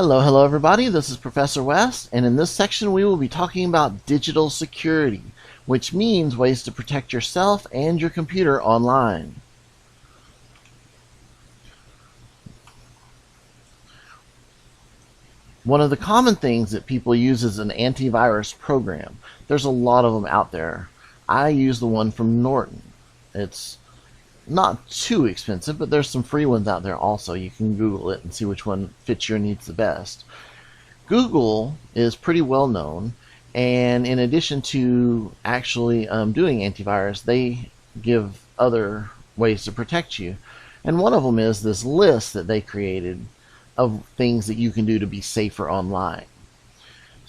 Hello everybody, this is Professor West, and in this section we will be talking about digital security, which means ways to protect yourself and your computer online. One of the common things that people use is an antivirus program. There's a lot of them out there. I use the one from Norton. It's not too expensive, but there's some free ones out there also. You can Google it and see which one fits your needs the best. Google is pretty well known, and in addition to actually doing antivirus, they give other ways to protect you. And one of them is this list that they created of things that you can do to be safer online.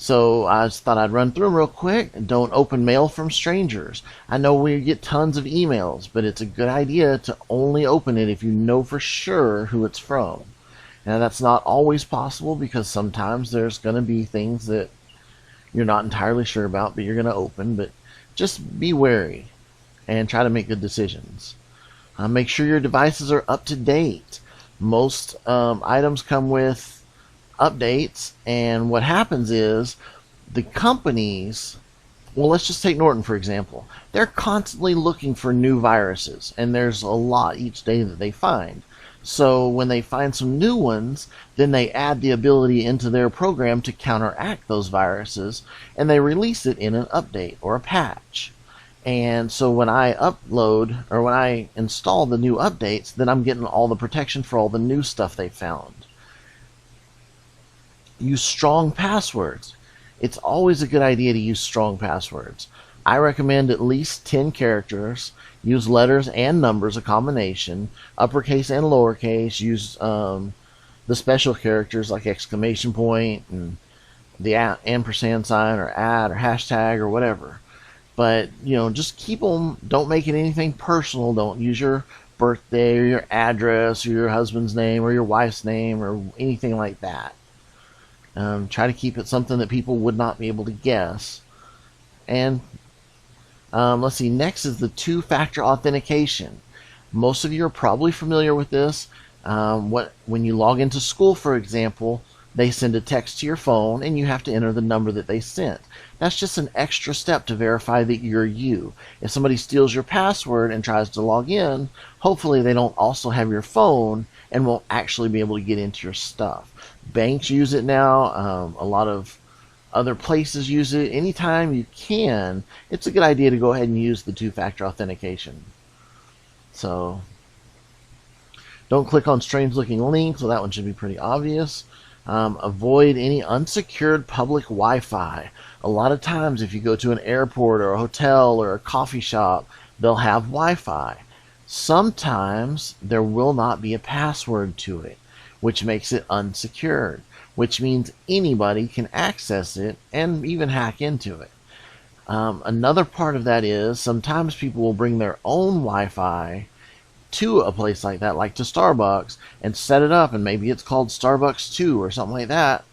So I just thought I'd run through them real quick. Don't open mail from strangers. I know we get tons of emails, but it's a good idea to only open it if you know for sure who it's from. Now that's not always possible because sometimes there's going to be things that you're not entirely sure about, but you're going to open. But just be wary and try to make good decisions. Make sure your devices are up to date. Most items come with updates, and what happens is the companies, well, let's just take Norton for example, they're constantly looking for new viruses, and there's a lot each day that they find. So when they find some new ones, then they add the ability into their program to counteract those viruses, and they release it in an update or a patch. And so when I upload or when I install the new updates, then I'm getting all the protection for all the new stuff they found. Use strong passwords. It's always a good idea to use strong passwords. I recommend at least 10 characters. Use letters and numbers, a combination. Uppercase and lowercase. Use the special characters like exclamation point and the ampersand sign or @ or hashtag or whatever. But, just keep them. Don't make it anything personal. Don't use your birthday or your address or your husband's name or your wife's name or anything like that. Try to keep it something that people would not be able to guess. And let's see, next is the two-factor authentication. Most of you are probably familiar with this. When you log into school, for example, they send a text to your phone and you have to enter the number that they sent. That's just an extra step to verify that you're you. If somebody steals your password and tries to log in, hopefully they don't also have your phone and won't actually be able to get into your stuff. Banks use it now. A lot of other places use it. Anytime you can, it's a good idea to go ahead and use the two-factor authentication. So don't click on strange-looking links. Well, that one should be pretty obvious. Avoid any unsecured public Wi-Fi. A lot of times if you go to an airport or a hotel or a coffee shop, they'll have Wi-Fi. Sometimes there will not be a password to it, which makes it unsecured, which means anybody can access it and even hack into it. Another part of that is sometimes people will bring their own Wi-Fi to a place like that, like to Starbucks, and set it up, and maybe it's called Starbucks 2 or something like that.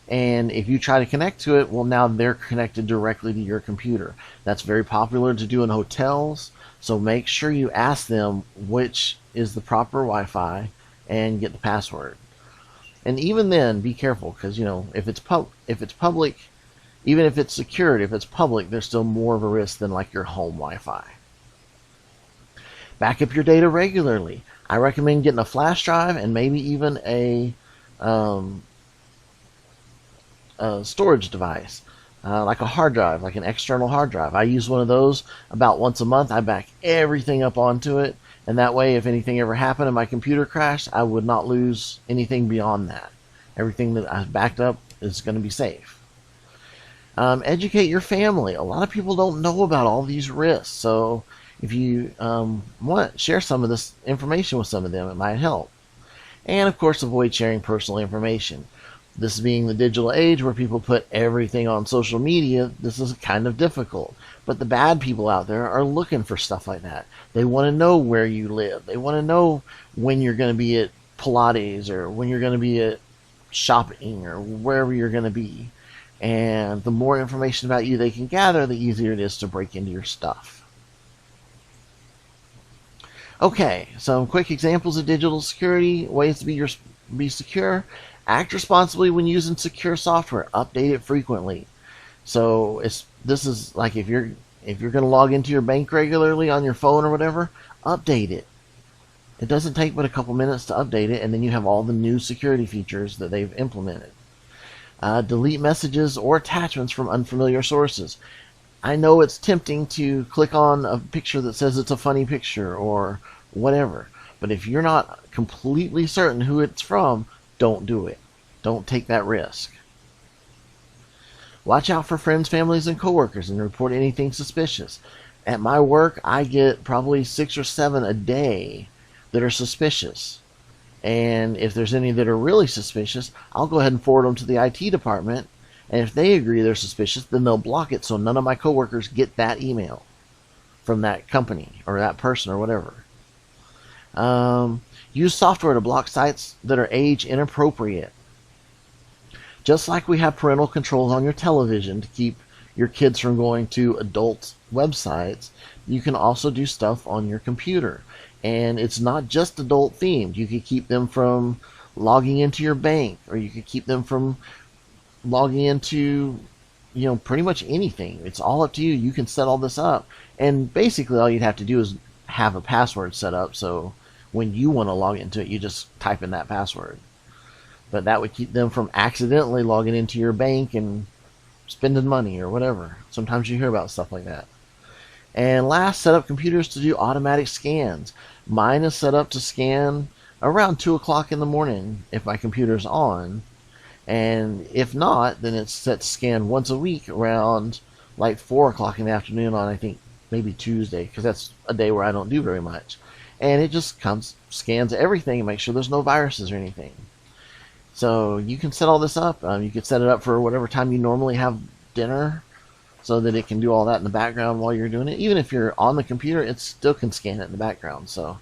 And if you try to connect to it, well, now they're connected directly to your computer. That's very popular to do in hotels, so make sure you ask them which is the proper Wi-Fi and get the password. And even then, be careful, because if it's public, even if it's secured, if it's public, there's still more of a risk than like your home Wi-Fi. Back up your data regularly. I recommend getting a flash drive and maybe even a storage device, like a hard drive, like an external hard drive. I use one of those about once a month. I back everything up onto it, and that way if anything ever happened and my computer crashed, I would not lose anything beyond that. Everything that I backed up is going to be safe. Educate your family. A lot of people don't know about all these risks, so if you want, share some of this information with some of them. It might help. And of course, avoid sharing personal information. This being the digital age where people put everything on social media, this is kind of difficult. But the bad people out there are looking for stuff like that. They want to know where you live. They want to know when you're going to be at Pilates or when you're going to be at shopping or wherever you're going to be. And the more information about you they can gather, the easier it is to break into your stuff. Okay, some quick examples of digital security, ways to be secure. Act responsibly when using secure software. Update it frequently. So this is like if you're going to log into your bank regularly on your phone or whatever, update it. It doesn't take but a couple minutes to update it, and then you have all the new security features that they've implemented. Delete messages or attachments from unfamiliar sources. I know it's tempting to click on a picture that says it's a funny picture or whatever, but if you're not completely certain who it's from, don't do it. Don't take that risk. Watch out for friends, families, and coworkers and report anything suspicious. At my work, I get probably 6 or 7 a day that are suspicious. And if there's any that are really suspicious, I'll go ahead and forward them to the IT department. And if they agree they're suspicious, then they'll block it so none of my coworkers get that email from that company or that person or whatever. Use software to block sites that are age inappropriate. Just like we have parental controls on your television to keep your kids from going to adult websites, you can also do stuff on your computer. And it's not just adult themed. You could keep them from logging into your bank, or you could keep them from logging into, pretty much anything. It's all up to you. You can set all this up. And basically all you'd have to do is have a password set up, so when you want to log into it, you just type in that password. But that would keep them from accidentally logging into your bank and spending money or whatever. Sometimes you hear about stuff like that. And last, set up computers to do automatic scans. Mine is set up to scan around 2 o'clock in the morning if my computer's on. And if not, then it's set to scan once a week around like 4 o'clock in the afternoon on, I think, maybe Tuesday, because that's a day where I don't do very much. And it just scans everything and makes sure there's no viruses or anything. So you can set all this up. You can set it up for whatever time you normally have dinner, so that it can do all that in the background while you're doing it. Even if you're on the computer, it still can scan it in the background. So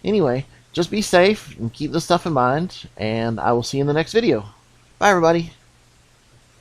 anyway, just be safe and keep this stuff in mind, and I will see you in the next video. Bye, everybody.